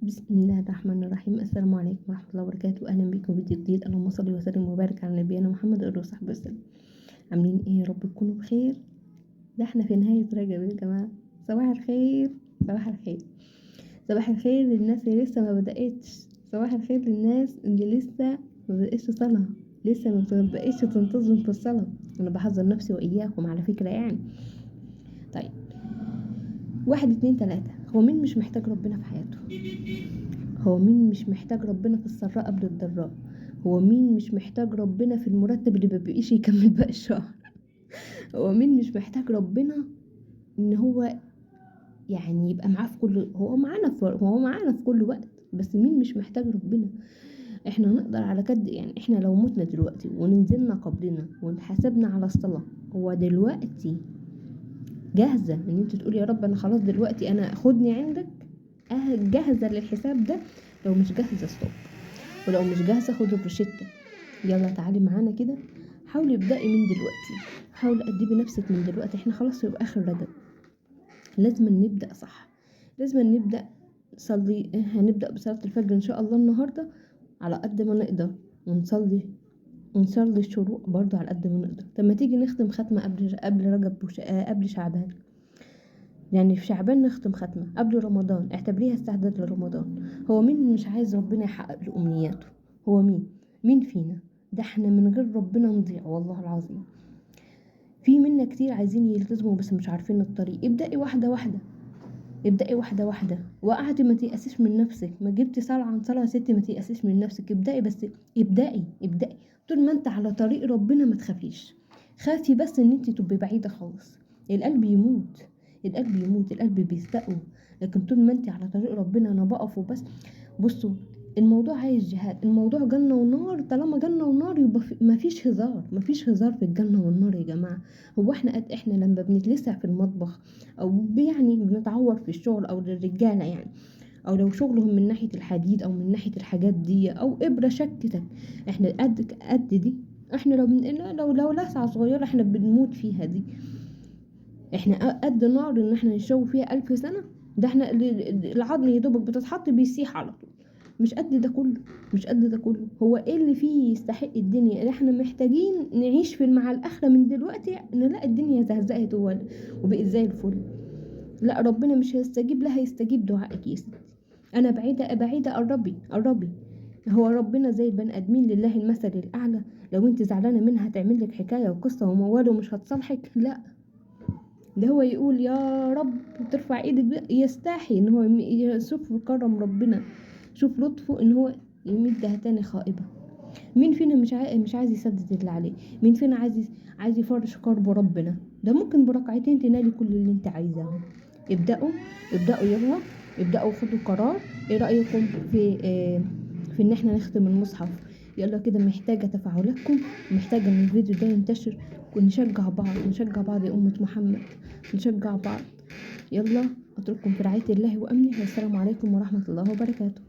بسم الله الرحمن الرحيم. السلام عليكم ورحمة الله وبركاته. أهلا بكم في فيديو جديد. اللهم صل وسلم وبارك على نبينا محمد وآله وصحبه وسلم. عاملين ايه؟ يا رب تكونوا بخير. ده احنا في نهاية رجب يا جماعة. صباح الخير، صباح الخير، صباح الخير للناس اللي لسه ما بدأتش. صباح الخير للناس اللي لسه ما بدأتش صلاة، لسه ما بقتش تنتظم في الصلاة. أنا بحذر نفسي وإياكم على فكرة يعني. طيب، 1 2 3. هو مين مش محتاج ربنا في حياته؟ هو مين مش محتاج ربنا في السراء قبل الضراء؟ هو مين مش محتاج ربنا في المرتب اللي مبقيش يكمل باقي الشهر؟ هو مين مش محتاج ربنا ان هو يعني يبقى معاه في كل، هو معانا في كل وقت، بس مين مش محتاج ربنا؟ احنا نقدر على كد يعني، احنا لو متنا دلوقتي وننزلنا قبرنا ونحاسبنا على الصلاة، هو دلوقتي جاهزة ان انت تقولي يا رب انا خلاص دلوقتي انا خدني عندك، جاهزة للحساب ده؟ لو مش جاهزة ستوب، ولو مش جاهزة خد الروشتة. يلا تعالي معانا كده، حاولي ابدأي من دلوقتي، حاولي أدبي نفسك من دلوقتي. احنا خلاص في آخر رجب، لازم نبدأ صح، لازم نبدأ صلي. هنبدأ بصلاة الفجر إن شاء الله النهاردة على قد ما نقدر، ونصلي الشروق برضو على قد ما نقدر. طب ما تيجي نختم ختمة قبل رجب قبل شعبان، يعني في شعبان نختم ختمة قبل رمضان، اعتبريها استعداد لرمضان. هو مين مش عايز ربنا يحقق له أمنياته؟ هو مين فينا؟ ده احنا من غير ربنا نضيع والله العظيم. في منا كتير عايزين يلتزموا بس مش عارفين الطريق. ابدأي واحدة واحدة، ابدأي واحدة واحدة. وقعدي ما تيأسيش من نفسك، ما جبتي صلاة عن صلاة يا ستي، ما تيأسيش من نفسك. ابدأي بس، ابدأي. طول ما انت على طريق ربنا ما تخافيش. خافي بس ان انت تبقي بعيدة خالص. القلب يموت، القلب بيستقوى. لكن طول ما انت على طريق ربنا انا بقف وبس. بصوا، الموضوع عايز جهاد، الموضوع جنة ونار. طالما جنة ونار يبقى مفيش هزار، مفيش هزار في الجنة والنار يا جماعة. هو احنا لما بنتلسع في المطبخ او يعني بنتعور في الشغل، او للرجالة يعني، او لو شغلهم من ناحية الحديد او من ناحية الحاجات دي، او ابرة شكتك، احنا قد دي. احنا لو لسعة صغيرة احنا بنموت فيها دي. احنا قد نار ان احنا نشوي فيها 1000 سنة. ده احنا العظم يدوبك بتتحط بيسيح على طول. مش قد ده كله، مش قد ده كله. هو ايه اللي فيه يستحق الدنيا اللي احنا محتاجين نعيش في مع الاخرة من دلوقتي؟ نلاقي الدنيا زهزقت وبقت زي الفل. لا، ربنا مش هيستجيب، لا هيستجيب دعائك يا ستي. انا بعيدة، قربي. هو ربنا زي البني ادمين، لله المثل الاعلى. لو انت زعلانة منها هتعمل لك حكاية وقصة وموال ومش هتصالحك؟ لا، ده هو يقول يا رب، ترفع ايدك بقى. يستحي ان هو شوف كرم ربنا، شوف لطفه ان هو يمدها تاني خائبة. مين فينا مش عايز يسدد اللي عليه؟ مين فينا عايز يفرش كرب ربنا؟ ده ممكن بركعتين تنالي كل اللي انت عايزاه. ابدأوا، يلا ابدأوا خدوا قرار. ايه رأيكم في ان احنا نختم المصحف؟ يلا كده، محتاجة تفاعلاتكم، محتاجة ان الفيديو ده ينتشر، ونشجع بعض يا أمة محمد، نشجع بعض. يلا، اترككم في رعاية الله وأمنه، والسلام عليكم ورحمة الله وبركاته.